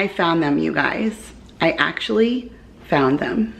I found them, you guys. I actually found them.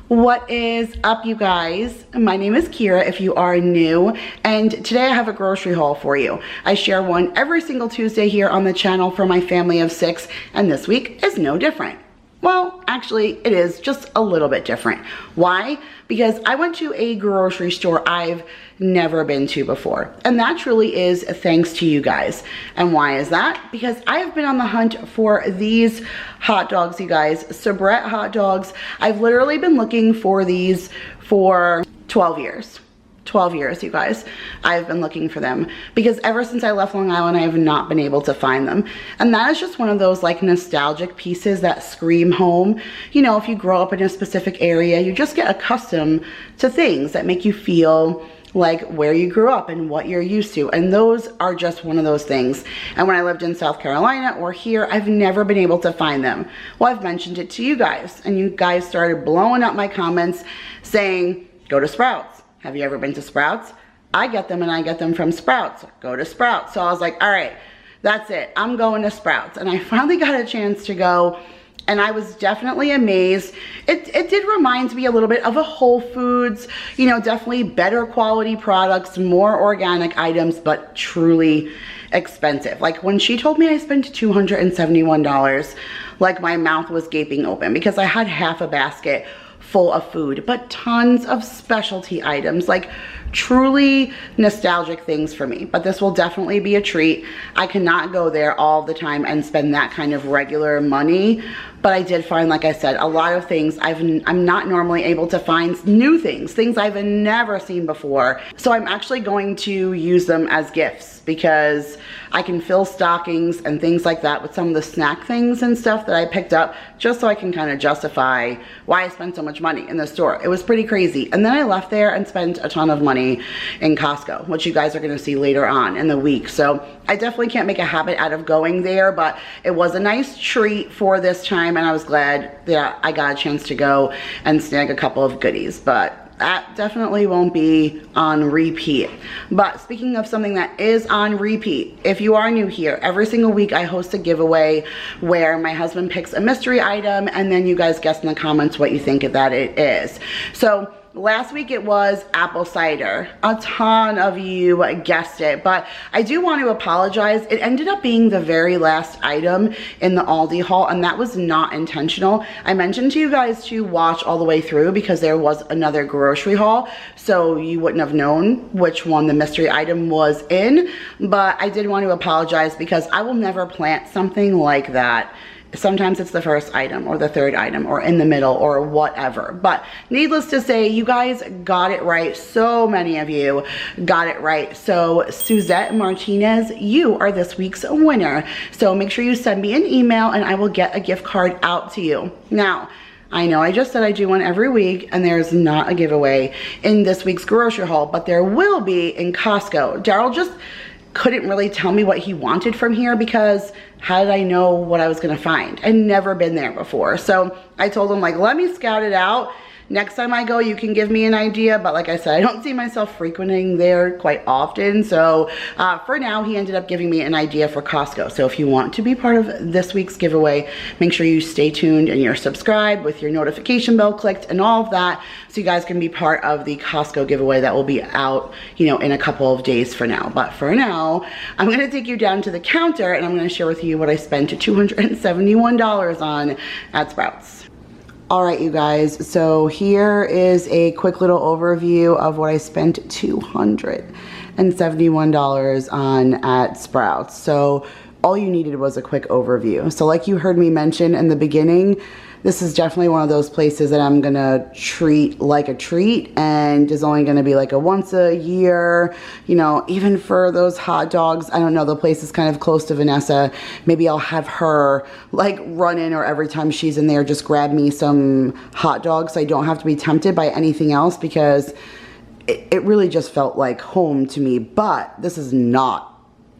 What is up, you guys? My name is Kira if you are new, and today I have a grocery haul for you. I share one every single Tuesday here on the channel for my family of 6, and this week is no different. Well, actually, it is just a little bit different. Why? Because I went to a grocery store I've never been to before. And that truly is thanks to you guys. And why is that? Because I have been on the hunt for these hot dogs, you guys. Sabrett hot dogs. I've literally been looking for these for 12 years. 12 years, you guys. I've been looking for them because ever since I left Long Island, I have not been able to find them. And that is just one of those like nostalgic pieces that scream home. You know, if you grow up in a specific area, you just get accustomed to things that make you feel like where you grew up and what you're used to. And those are just one of those things. And when I lived in South Carolina or here, I've never been able to find them. Well, I've mentioned it to you guys, and you guys started blowing up my comments saying, go to Sprouts. Have you ever been to Sprouts? I get them, and I get them from Sprouts. Go to Sprouts. So I was like, all right, that's it. I'm going to Sprouts. And I finally got a chance to go, and I was definitely amazed. It did remind me a little bit of a Whole Foods, you know, definitely better quality products, more organic items, but truly expensive. Like when she told me I spent $271, like my mouth was gaping open because I had half a basket full of food, but tons of specialty items, like truly nostalgic things for me. But this will definitely be a treat. I cannot go there all the time and spend that kind of regular money, but I did find, like I said, a lot of things I'm not normally able to find. New things I've never seen before. So I'm actually going to use them as gifts because I can fill stockings and things like that with some of the snack things and stuff that I picked up, just so I can kind of justify why I spent so much money in the store. It was pretty crazy. And then I left there and spent a ton of money in Costco, which you guys are going to see later on in the week. So I definitely can't make a habit out of going there, but it was a nice treat for this time, and I was glad that I got a chance to go and snag a couple of goodies. But that definitely won't be on repeat. But speaking of something that is on repeat, if you are new here, every single week I host a giveaway where my husband picks a mystery item, and then you guys guess in the comments what you think that it is. So last week it was apple cider. A ton of you guessed it, but I do want to apologize. It ended up being the very last item in the Aldi haul, and that was not intentional. I mentioned to you guys to watch all the way through because there was another grocery haul, so you wouldn't have known which one the mystery item was in. But I did want to apologize because I will never plant something like that. Sometimes it's the first item or the third item or in the middle or whatever. But needless to say, you guys got it right. So many of you got it right. So Suzette Martinez, you are this week's winner. So make sure you send me an email and I will get a gift card out to you. Now, I know I just said I do one every week and there's not a giveaway in this week's grocery haul, but there will be in Costco. Daryl just couldn't really tell me what he wanted from here because how did I know what I was gonna find? I'd never been there before. So I told him, like, let me scout it out. Next time I go, you can give me an idea. But like I said, I don't see myself frequenting there quite often. So for now, he ended up giving me an idea for Costco. So if you want to be part of this week's giveaway, make sure you stay tuned and you're subscribed with your notification bell clicked and all of that, so you guys can be part of the Costco giveaway that will be out, you know, in a couple of days for now. But for now, I'm gonna take you down to the counter and I'm gonna share with you what I spent $271 on at Sprouts. All right, you guys, so here is a quick little overview of what I spent $271 on at Sprouts. So all you needed was a quick overview. So like you heard me mention in the beginning, this is definitely one of those places that I'm gonna treat like a treat, and is only gonna be like a once a year, you know, even for those hot dogs. I don't know, the place is kind of close to Vanessa. Maybe I'll have her like run in, or every time she's in there, just grab me some hot dogs so I don't have to be tempted by anything else, because it really just felt like home to me. But this is not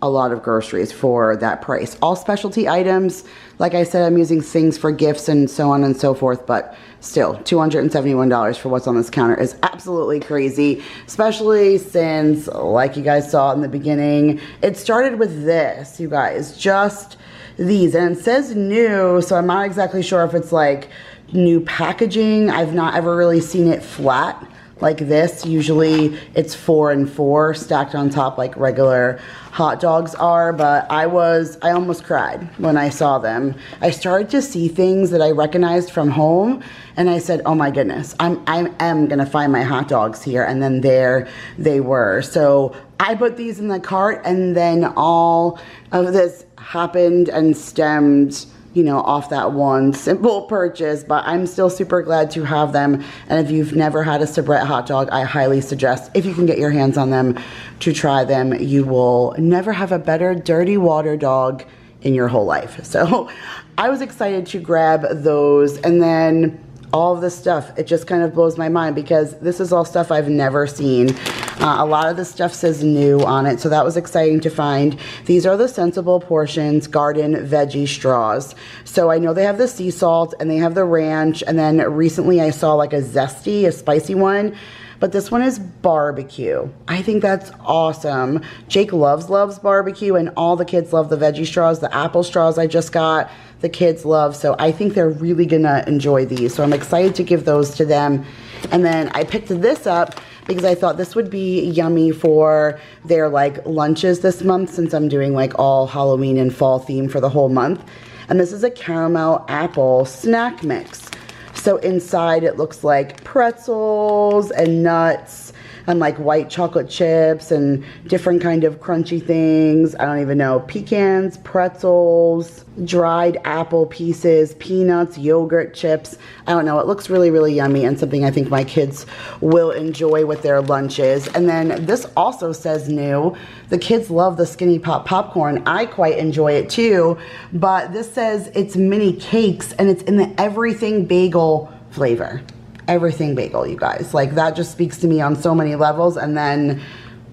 a lot of groceries for that price. All specialty items. Like I said, I'm using things for gifts and so on and so forth, but still, $271 for what's on this counter is absolutely crazy, especially since, like you guys saw in the beginning, it started with this, you guys, just these, and it says new, so I'm not exactly sure if it's like new packaging. I've not ever really seen it flat like this. Usually it's 4 and 4 stacked on top like regular hot dogs are, but I almost cried when I saw them. I started to see things that I recognized from home, and I said, oh my goodness, I am gonna find my hot dogs here, and then there they were. So I put these in the cart, and then all of this happened and stemmed, you know, off that one simple purchase, but I'm still super glad to have them. And if you've never had a Sabrett hot dog, I highly suggest, if you can get your hands on them, to try them. You will never have a better dirty water dog in your whole life. So I was excited to grab those, and then all of this stuff, it just kind of blows my mind because this is all stuff I've never seen. A lot of the stuff says new on it, so that was exciting to find. These are the Sensible Portions garden veggie straws. So I know they have the sea salt and they have the ranch, and then recently I saw like a zesty, a spicy one, but this one is barbecue. I think that's awesome. Jake loves barbecue, and all the kids love the veggie straws. The apple straws I just got, the kids love, so I think they're really gonna enjoy these. So I'm excited to give those to them. And then I picked this up because I thought this would be yummy for their like lunches this month, since I'm doing like all Halloween and fall theme for the whole month. And this is a caramel apple snack mix. So inside it looks like pretzels and nuts and like white chocolate chips and different kind of crunchy things. I don't even know, pecans, pretzels, dried apple pieces, peanuts, yogurt chips. I don't know, it looks really, really yummy, and something I think my kids will enjoy with their lunches. And then this also says new. The kids love the Skinny Pop popcorn. I quite enjoy it too, but this says it's mini cakes, and it's in the everything bagel flavor. Everything bagel, you guys. Like, that just speaks to me on so many levels. And then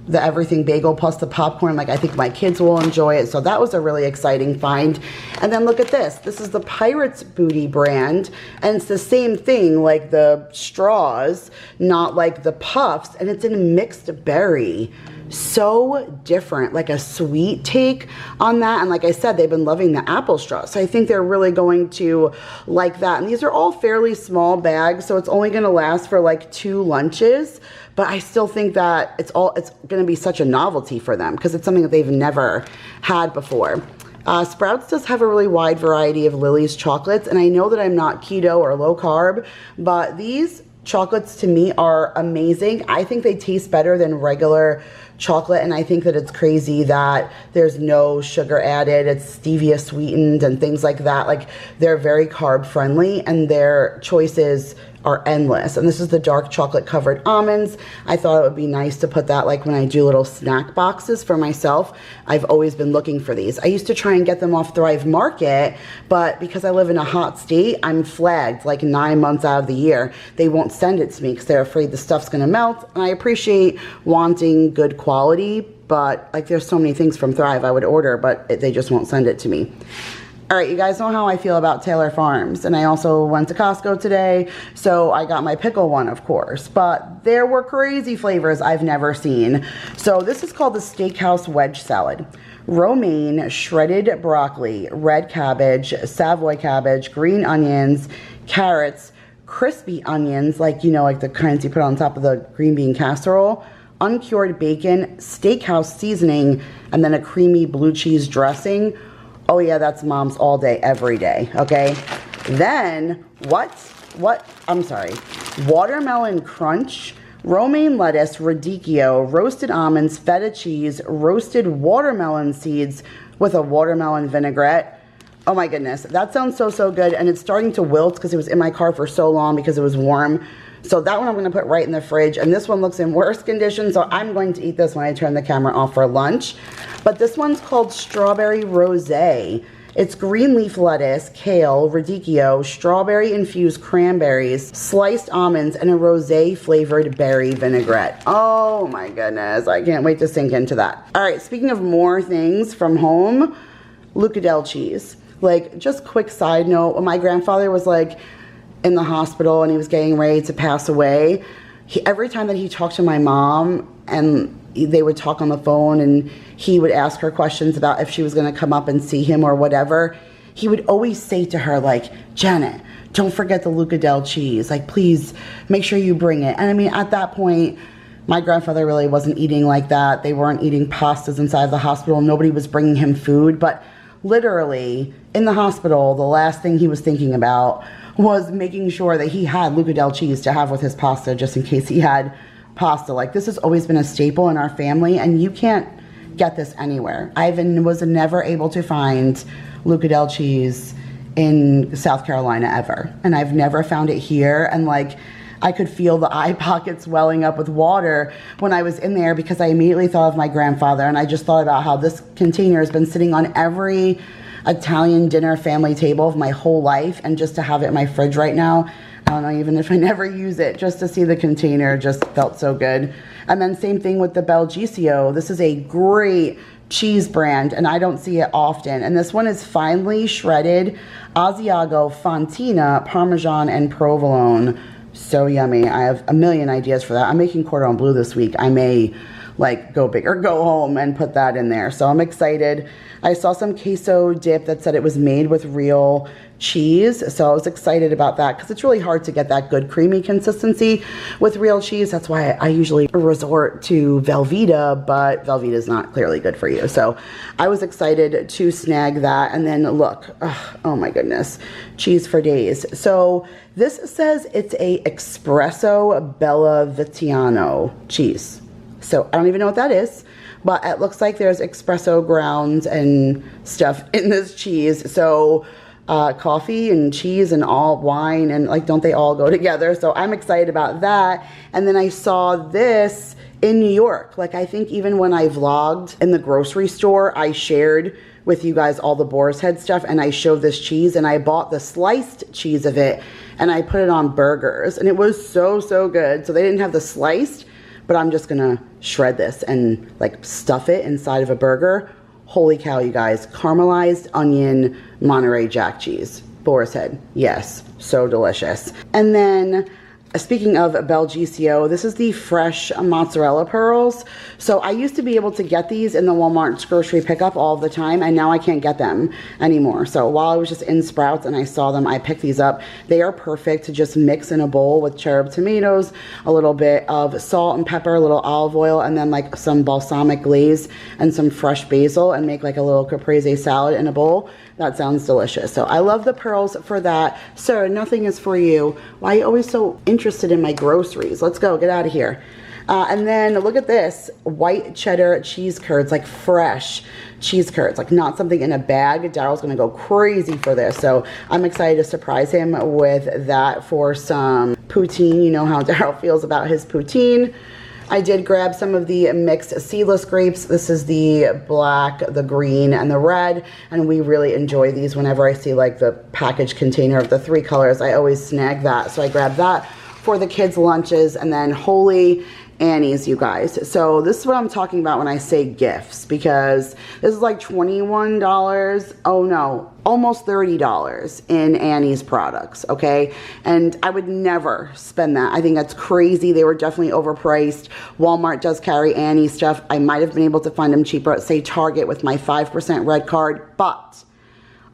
the everything bagel plus the popcorn, like, I think my kids will enjoy it. So that was a really exciting find. And then look at this. This is the Pirates Booty brand, and it's the same thing, like the straws, not like the puffs, and it's in mixed berry. So different, like a sweet take on that. And like I said, they've been loving the apple straw, so I think they're really going to like that. And these are all fairly small bags, so it's only going to last for like 2 lunches, but I still think that it's going to be such a novelty for them because it's something that they've never had before. Sprouts does have a really wide variety of Lily's chocolates, and I know that I'm not keto or low carb, but these chocolates to me are amazing. I think they taste better than regular chocolate, and I think that it's crazy that there's no sugar added. It's stevia sweetened and things like that. Like, they're very carb friendly, and their choices are endless. And this is the dark chocolate covered almonds. I thought it would be nice to put that like when I do little snack boxes for myself. I've always been looking for these. I used to try and get them off Thrive Market, but because I live in a hot state, I'm flagged like 9 months out of the year. They won't send it to me because they're afraid the stuff's gonna melt. And I appreciate wanting good quality, but like, there's so many things from Thrive I would order, but they just won't send it to me. All right, you guys know how I feel about Taylor Farms, and I also went to Costco today, so I got my pickle one, of course, but there were crazy flavors I've never seen. So this is called the Steakhouse Wedge Salad. Romaine, shredded broccoli, red cabbage, Savoy cabbage, green onions, carrots, crispy onions, like, you know, like the kinds you put on top of the green bean casserole, uncured bacon, steakhouse seasoning, and then a creamy blue cheese dressing. Oh yeah, that's mom's all day, every day, okay? Then, I'm sorry, watermelon crunch, romaine lettuce, radicchio, roasted almonds, feta cheese, roasted watermelon seeds with a watermelon vinaigrette. Oh my goodness, that sounds so, so good, and it's starting to wilt because it was in my car for so long because it was warm. So that one I'm gonna put right in the fridge, and this one looks in worse condition, so I'm going to eat this when I turn the camera off for lunch. But this one's called Strawberry Rosé, It's green leaf lettuce, kale, radicchio, strawberry infused cranberries, sliced almonds, and a rosé flavored berry vinaigrette. Oh my goodness, I can't wait to sink into that. All right, speaking of more things from home, Lucadell cheese. Like, just quick side note, when my grandfather was like in the hospital and he was getting ready to pass away, every time that he talked to my mom and they would talk on the phone and he would ask her questions about if she was going to come up and see him or whatever, he would always say to her, like, Janet, don't forget the Lucadell cheese. Like, please make sure you bring it. And I mean, at that point, my grandfather really wasn't eating like that. They weren't eating pastas inside the hospital. Nobody was bringing him food. But literally, in the hospital, the last thing he was thinking about was making sure that he had Lucadell cheese to have with his pasta, just in case he had pasta. Like, this has always been a staple in our family, and you can't get this anywhere. I was never able to find Lucadell cheese in South Carolina ever, and I've never found it here. And like, I could feel the eye pockets welling up with water when I was in there, because I immediately thought of my grandfather, and I just thought about how this container has been sitting on every Italian dinner family table of my whole life, and just to have it in my fridge right now, I don't know, even if I never use it, just to see the container just felt so good. And then same thing with the Belgicio. This is a great cheese brand, and I don't see it often. And this one is finely shredded Asiago, Fontina, Parmesan, and Provolone. So yummy. I have a million ideas for that. I'm making cordon bleu this week. I may like go big or go home and put that in there. So I'm excited. I saw some queso dip that said it was made with real cheese. So I was excited about that, because it's really hard to get that good creamy consistency with real cheese. That's why I usually resort to Velveeta, but Velveeta is not clearly good for you. So I was excited to snag that. And then look, oh my goodness, cheese for days. So this says it's a espresso Bella Vitiano cheese. So I don't even know what that is, but it looks like there's espresso grounds and stuff in this cheese. So coffee and cheese and all wine, and like, don't they all go together? So I'm excited about that. And then I saw this in New York. Like, I think even when I vlogged in the grocery store, I shared with you guys all the Boar's Head stuff, and I showed this cheese, and I bought the sliced cheese of it and I put it on burgers, and it was so good. So they didn't have the sliced, but I'm just gonna shred this and like stuff it inside of a burger. Holy cow, you guys. Caramelized onion Monterey Jack cheese. Boar's Head. Yes, so delicious. And then speaking of Belgicio, this is the fresh mozzarella pearls. So I used to be able to get these in the Walmart's grocery pickup all the time, and now I can't get them anymore. So while I was just in Sprouts and I saw them, I picked these up. They are perfect to just mix in a bowl with cherub tomatoes, a little bit of salt and pepper, a little olive oil, and then like some balsamic glaze and some fresh basil, and make like a little caprese salad in a bowl. That sounds delicious. So I love the pearls for that. Sir, nothing is for you. Why are you always so interested in my groceries? Let's go, get out of here. And then look at this, white cheddar cheese curds, like fresh cheese curds, like not something in a bag. Daryl's gonna go crazy for this. So I'm excited to surprise him with that for some poutine. You know how Daryl feels about his poutine. I did grab some of the mixed seedless grapes. This is the black, the green, and the red, and we really enjoy these. Whenever I see like the package container of the 3 colors, I always snag that. So I grabbed that for the kids' lunches. And then Holy Annie's, you guys. So this is what I'm talking about when I say gifts, because this is like $21. Oh no, almost $30 in Annie's products, okay? And I would never spend that. I think that's crazy. They were definitely overpriced. Walmart does carry Annie stuff. I might have been able to find them cheaper at, say, Target with my 5% red card, but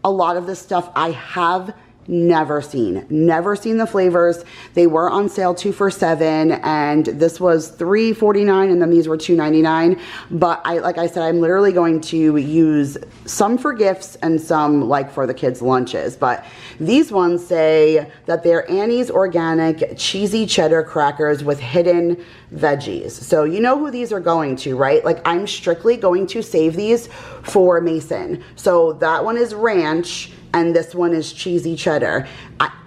a lot of this stuff I have never seen the flavors. They were on sale 2 for $7, and this was $3.49, and then these were $2.99. But like I said, I'm literally going to use some for gifts and some like for the kids' lunches. But these ones say that they're Annie's organic cheesy cheddar crackers with hidden veggies. So you know who these are going to, right? Like, I'm strictly going to save these for Mason. So that one is ranch, and this one is cheesy cheddar.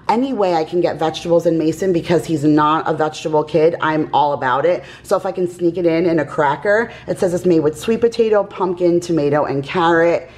Any way I can get vegetables in Mason, because he's not a vegetable kid, I'm all about it. So if I can sneak it in a cracker, it says it's made with sweet potato, pumpkin, tomato, and carrot.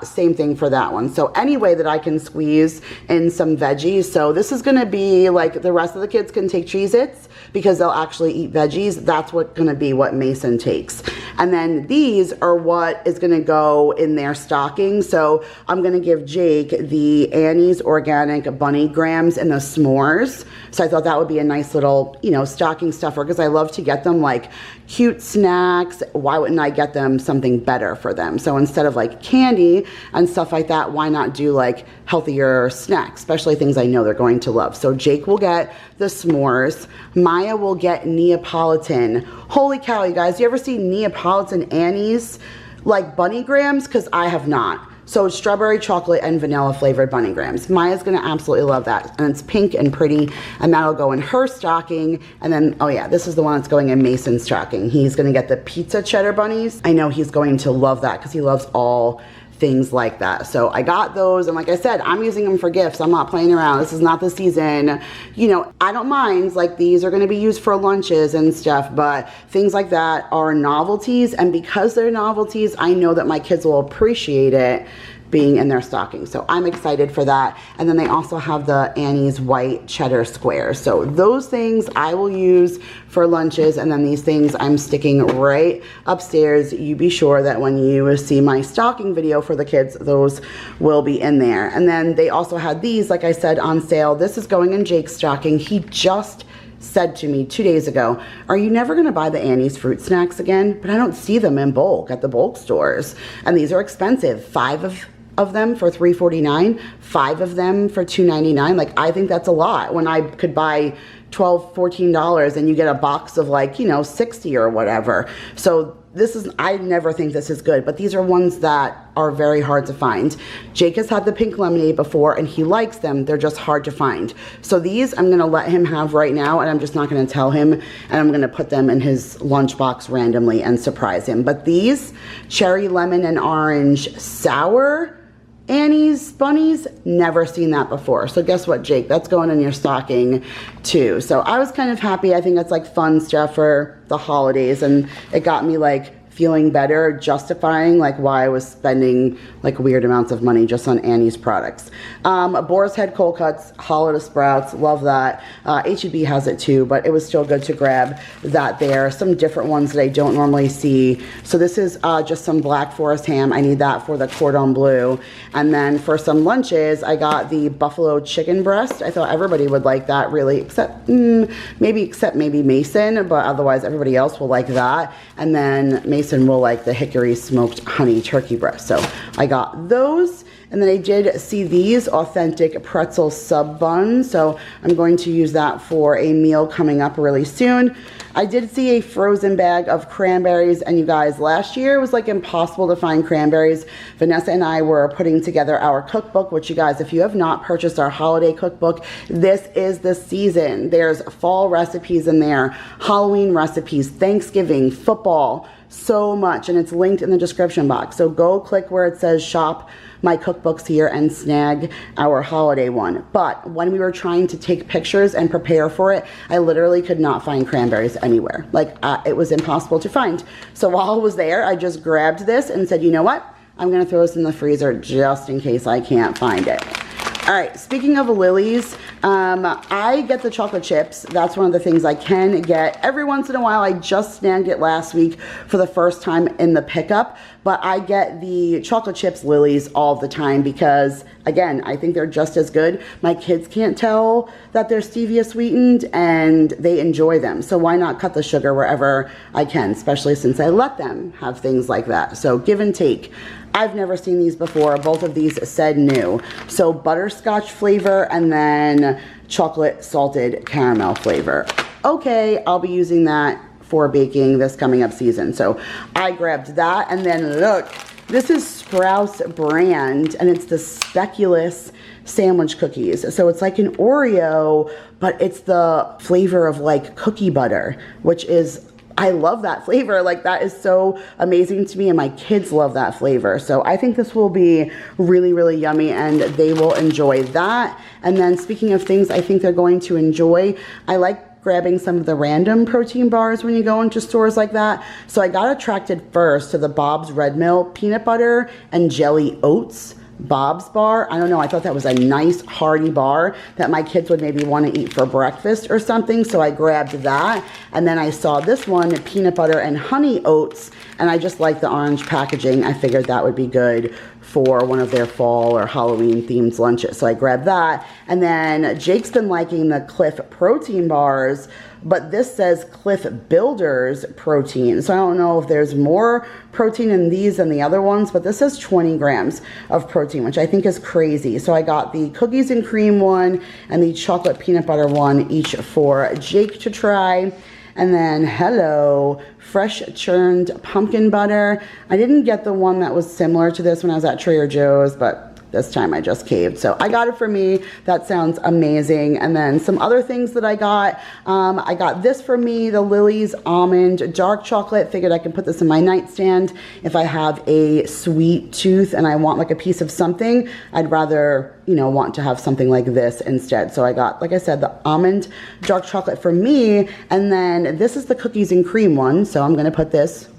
Same thing for that one. So any way that I can squeeze in some veggies. So this is going to be like the rest of the kids can take Cheez-Its because they'll actually eat veggies. That's going to be what Mason takes. And then these are what is going to go in their stocking. So I'm going to give Jake the Annie's Organic Bunny Grams and the s'mores. So I thought that would be a nice little, you know, stocking stuffer because I love to get them like cute snacks. Why wouldn't I get them something better for them? So instead of like candy and stuff like that, why not do like healthier snacks, especially things I know they're going to love. So Jake will get the s'mores. Maya will get Neapolitan. Holy cow, you guys, you ever see Neapolitan Annie's like bunny grams? Because I have not. So it's strawberry, chocolate, and vanilla flavored bunny grams. Maya's gonna absolutely love that. And it's pink and pretty, and that'll go in her stocking. And then, oh yeah, this is the one that's going in Mason's stocking. He's gonna get the pizza cheddar bunnies. I know he's going to love that because he loves all things like that. So I got those, and like I said, I'm using them for gifts. I'm not playing around. This is not the season. You know, I don't mind, like these are going to be used for lunches and stuff, but things like that are novelties, and because they're novelties, I know that my kids will appreciate it being in their stocking. So I'm excited for that. And then they also have the Annie's white cheddar squares. So those things I will use for lunches, and then these things I'm sticking right upstairs. You be sure that when you see my stocking video for the kids, those will be in there. And then they also had these, like I said, on sale. This is going in Jake's stocking. He just said to me 2 days ago, are you never going to buy the Annie's fruit snacks again? But I don't see them in bulk at the bulk stores. And these are expensive. 5 of them for $3.49, 5 of them for $2.99. Like, I think that's a lot when I could buy $12, $14 and you get a box of like, you know, 60 or whatever. So this is, I never think this is good, but these are ones that are very hard to find. Jake has had the pink lemonade before and he likes them. They're just hard to find. So these I'm gonna let him have right now, and I'm just not gonna tell him, and I'm gonna put them in his lunchbox randomly and surprise him. But these cherry, lemon, and orange sour Annie's bunnies, never seen that before. So guess what, Jake? That's going in your stocking too. So I was kind of happy. I think that's like fun stuff for the holidays, and it got me like feeling better, justifying like why I was spending like weird amounts of money just on Annie's products. Boar's Head cold cuts, hollow to Sprouts, love that. H-E-B has it too, but it was still good to grab that there. Some different ones that I don't normally see. So this is just some Black Forest ham. I need that for the cordon bleu. And then for some lunches, I got the buffalo chicken breast. I thought everybody would like that really, except maybe Mason, but otherwise everybody else will like that. And then Mason will like the hickory smoked honey turkey breast. So I got those. And then I did see these authentic pretzel sub buns. So I'm going to use that for a meal coming up really soon. I did see a frozen bag of cranberries, and you guys, last year it was like impossible to find cranberries. Vanessa and I were putting together our cookbook, which you guys, if you have not purchased our holiday cookbook, this is the season. There's fall recipes in there, Halloween recipes, Thanksgiving, football, so much, and it's linked in the description box. So go click where it says shop my cookbooks here and snag our holiday one. But when we were trying to take pictures and prepare for it, I literally could not find cranberries anywhere. Like it was impossible to find. So while I was there, I just grabbed this and said, you know what? I'm gonna throw this in the freezer just in case I can't find it. All right, speaking of Lily's, I get the chocolate chips. That's one of the things I can get every once in a while. I just snagged it last week for the first time in the pickup, but I get the chocolate chips Lily's all the time because, again, I think they're just as good. My kids can't tell that they're stevia sweetened and they enjoy them. So why not cut the sugar wherever I can, especially since I let them have things like that. So give and take. I've never seen these before. Both of these said new. So butterscotch flavor and then chocolate salted caramel flavor. Okay, I'll be using that for baking this coming up season. So I grabbed that, and then look, this is Sprouts brand, and it's the speculoos sandwich cookies. So it's like an Oreo, but it's the flavor of like cookie butter, which is, I love that flavor. Like, that is so amazing to me, and my kids love that flavor. So I think this will be really, really yummy, and they will enjoy that. And then speaking of things I think they're going to enjoy, I like grabbing some of the random protein bars when you go into stores like that. So I got attracted first to the Bob's Red Mill peanut butter and jelly oats Bob's bar. I don't know, I thought that was a nice hearty bar that my kids would maybe want to eat for breakfast or something, so I grabbed that. And then I saw this one, peanut butter and honey oats, and I just like the orange packaging. I figured that would be good for one of their fall or Halloween themed lunches, so I grabbed that. And then Jake's been liking the Cliff protein bars, but this says Cliff Builders protein, so I don't know if there's more protein in these than the other ones, but this says 20 grams of protein, which I think is crazy. So I got the cookies and cream one and the chocolate peanut butter one, each for Jake to try. And then, hello, fresh churned pumpkin butter. I didn't get the one that was similar to this when I was at Trader Joe's, but this time I just caved. So I got it for me. That sounds amazing. And then some other things that I got this for me, the Lily's almond dark chocolate. Figured I could put this in my nightstand if I have a sweet tooth and I want like a piece of something. I'd rather, you know, want to have something like this instead. So I got, like I said, the almond dark chocolate for me. And then this is the cookies and cream one. So I'm gonna put this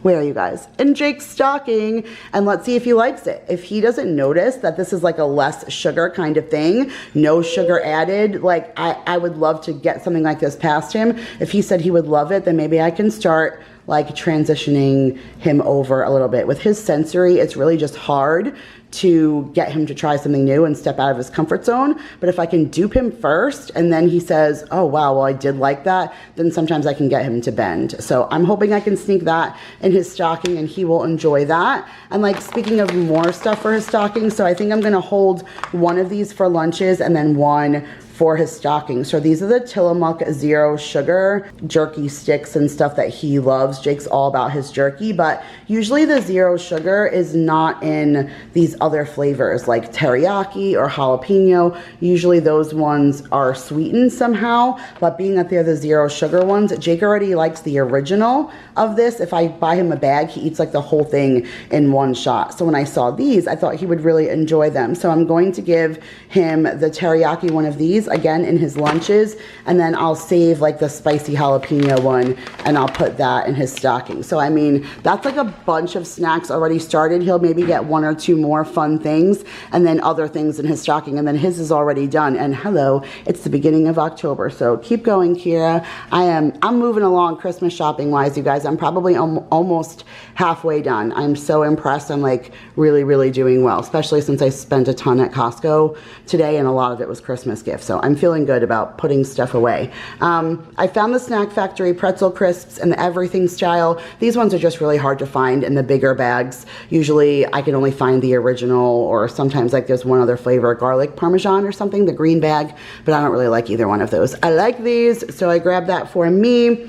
where are you guys? In Jake's stocking, and let's see if he likes it. If he doesn't notice that this is like a less sugar kind of thing, no sugar added, like I would love to get something like this past him. If he said he would love it, then maybe I can start like transitioning him over a little bit. With his sensory, it's really just hard to get him to try something new and step out of his comfort zone. But if I can dupe him first and then he says, oh wow, well I did like that, then sometimes I can get him to bend. So I'm hoping I can sneak that in his stocking and he will enjoy that. And like, speaking of more stuff for his stocking, so I think I'm gonna hold one of these for lunches and then one for his stocking. So these are the Tillamook zero sugar jerky sticks and stuff that he loves. Jake's all about his jerky, but usually the zero sugar is not in these other flavors like teriyaki or jalapeno. Usually those ones are sweetened somehow, but being that they're the zero sugar ones, Jake already likes the original of this. If I buy him a bag, he eats like the whole thing in one shot. So when I saw these, I thought he would really enjoy them. So I'm going to give him the teriyaki one of these again in his lunches, and then I'll save like the spicy jalapeno one and I'll put that in his stocking. So I mean, that's like a bunch of snacks already started. He'll maybe get one or two more fun things and then other things in his stocking, and then his is already done. And hello, it's the beginning of October, so keep going, Kira. I'm moving along Christmas shopping wise, you guys. I'm probably almost halfway done. I'm so impressed. I'm like really doing well, especially since I spent a ton at Costco today and a lot of it was Christmas gifts. So I'm feeling good about putting stuff away. I found the Snack Factory pretzel crisps in the everything style. These ones are just really hard to find in the bigger bags. Usually I can only find the original, or sometimes like there's one other flavor, garlic parmesan or something, the green bag, but I don't really like either one of those. I like these, so I grabbed that for me.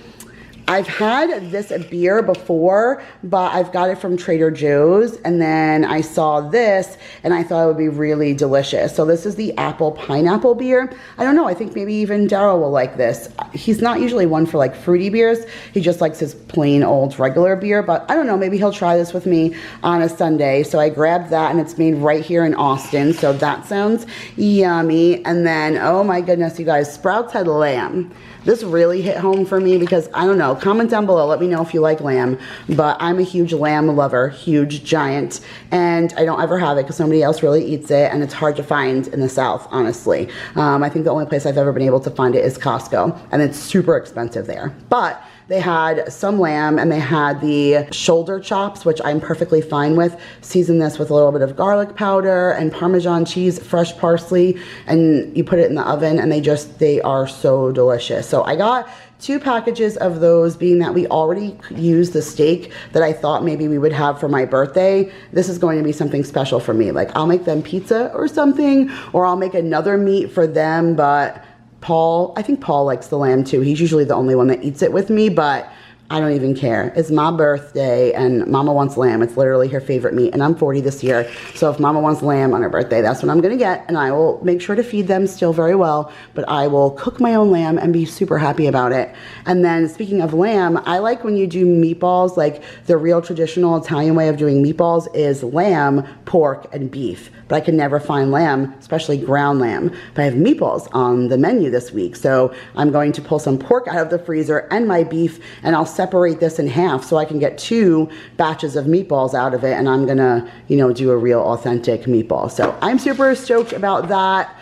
I've had this beer before, but I've got it from Trader Joe's, and then I saw this and I thought it would be really delicious. So this is the apple pineapple beer. I don't know, I think maybe even Daryl will like this. He's not usually one for like fruity beers. He just likes his plain old regular beer, but I don't know, maybe he'll try this with me on a Sunday. So I grabbed that, and it's made right here in Austin, so that sounds yummy. And then, oh my goodness, you guys, Sprouts had lamb. This really hit home for me because, I don't know, comment down below, let me know if you like lamb, but I'm a huge lamb lover, huge giant, and I don't ever have it because somebody else really eats it, and it's hard to find in the South, honestly. I think the only place I've ever been able to find it is Costco, and it's super expensive there. But they had some lamb, and they had the shoulder chops, which I'm perfectly fine with. Season this with a little bit of garlic powder and Parmesan cheese, fresh parsley, and you put it in the oven, and they are so delicious. So I got 2 packages of those, being that we already used the steak that I thought maybe we would have for my birthday. This is going to be something special for me. Like, I'll make them pizza or something, or I'll make another meat for them, but I think Paul likes the lamb too. He's usually the only one that eats it with me, but I don't even care. It's my birthday and Mama wants lamb. It's literally her favorite meat, and I'm 40 this year. So if Mama wants lamb on her birthday, that's what I'm gonna get, and I will make sure to feed them still very well, but I will cook my own lamb and be super happy about it. And then speaking of lamb, I like when you do meatballs, like the real traditional Italian way of doing meatballs is lamb, pork, and beef. But I can never find lamb, especially ground lamb. But I have meatballs on the menu this week, so I'm going to pull some pork out of the freezer and my beef, and I'll separate this in half so I can get 2 batches of meatballs out of it, and I'm gonna, you know, do a real authentic meatball. So I'm super stoked about that.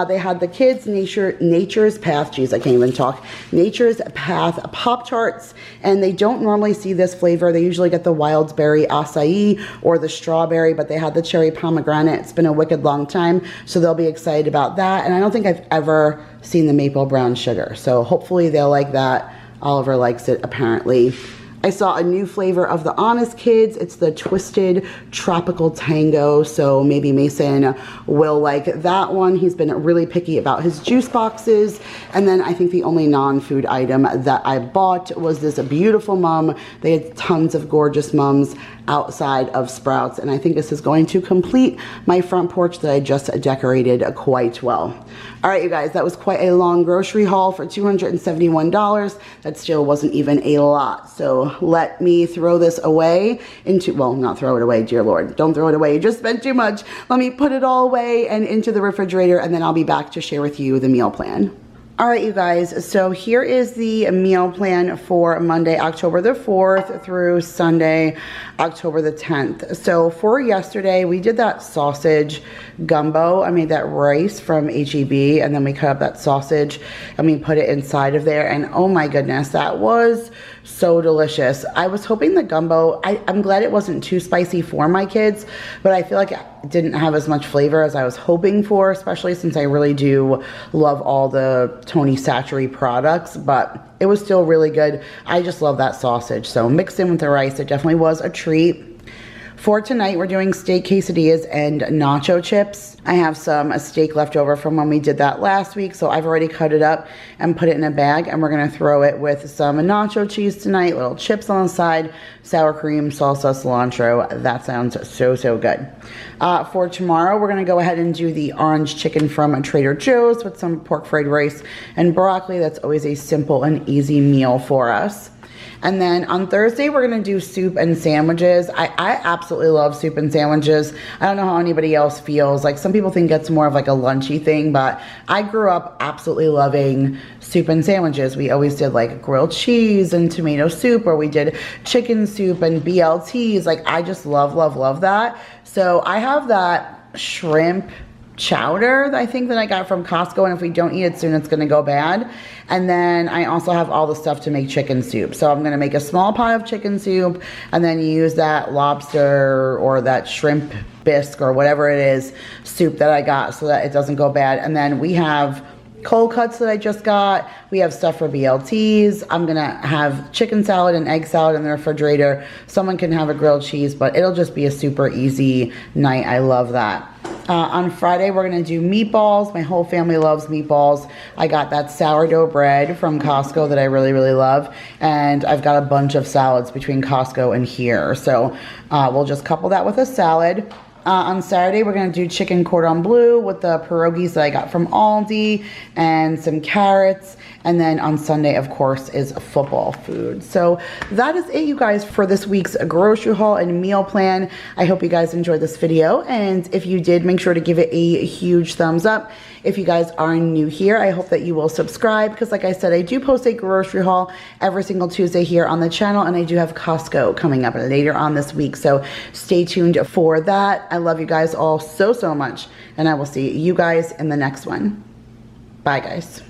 They had the kids Nature's Path, geez, I can't even talk, Nature's Path Pop-Tarts, and they don't normally see this flavor. They usually get the wild berry acai or the strawberry, but they had the cherry pomegranate. It's been a wicked long time, so they'll be excited about that. And I don't think I've ever seen the maple brown sugar, so hopefully they'll like that. Oliver likes it, apparently. I saw a new flavor of the Honest Kids. It's the Twisted Tropical Tango, so maybe Mason will like that one. He's been really picky about his juice boxes. And then I think the only non-food item that I bought was this beautiful mum. They had tons of gorgeous mums outside of Sprouts, and I think this is going to complete my front porch that I just decorated quite well. All right, you guys, that was quite a long grocery haul for $271. That still wasn't even a lot. So let me throw this away into, well, not throw it away, dear Lord. Don't throw it away. You just spent too much. Let me put it all away and into the refrigerator, and then I'll be back to share with you the meal plan. All right, you guys, so here is the meal plan for Monday, October the 4th through Sunday, October the 10th. So for yesterday, we did that sausage gumbo. I made that rice from H-E-B, and then we cut up that sausage and we put it inside of there. And oh my goodness, that was so delicious. I was hoping the gumbo, I'm glad it wasn't too spicy for my kids, but I feel like it didn't have as much flavor as I was hoping for, especially since I really do love all the Tony Chachere products, but it was still really good. I just love that sausage. So mixed in with the rice, it definitely was a treat. For tonight, we're doing steak quesadillas and nacho chips. I have some steak left over from when we did that last week, so I've already cut it up and put it in a bag, and we're gonna throw it with some nacho cheese tonight, little chips on the side, sour cream, salsa, cilantro. That sounds so, so good. For tomorrow, we're gonna go ahead and do the orange chicken from Trader Joe's with some pork fried rice and broccoli. That's always a simple and easy meal for us. And then on Thursday, we're going to do soup and sandwiches. I absolutely love soup and sandwiches. I don't know how anybody else feels. Like, some people think it's more of like a lunchy thing, but I grew up absolutely loving soup and sandwiches. We always did like grilled cheese and tomato soup, or we did chicken soup and BLTs. Like, I just love, love, love that. So I have that shrimp chowder, I think, that I got from Costco, and if we don't eat it soon, it's gonna go bad. And then I also have all the stuff to make chicken soup. So I'm gonna make a small pot of chicken soup and then use that lobster or that shrimp bisque or whatever it is soup that I got so that it doesn't go bad. And then we have cold cuts that I just got. We have stuff for BLTs. I'm gonna have chicken salad and egg salad in the refrigerator. Someone can have a grilled cheese, but it'll just be a super easy night. I love that. On Friday, we're gonna do meatballs. My whole family loves meatballs. I got that sourdough bread from Costco that I really, really love. And I've got a bunch of salads between Costco and here. So we'll just couple that with a salad. On Saturday, we're gonna do chicken cordon bleu with the pierogies that I got from Aldi and some carrots. And then on Sunday, of course, is football food. So that is it, you guys, for this week's grocery haul and meal plan. I hope you guys enjoyed this video. And if you did, make sure to give it a huge thumbs up. If you guys are new here, I hope that you will subscribe, because like I said, I do post a grocery haul every single Tuesday here on the channel, and I do have Costco coming up later on this week. So stay tuned for that. I love you guys all so, so much, and I will see you guys in the next one. Bye, guys.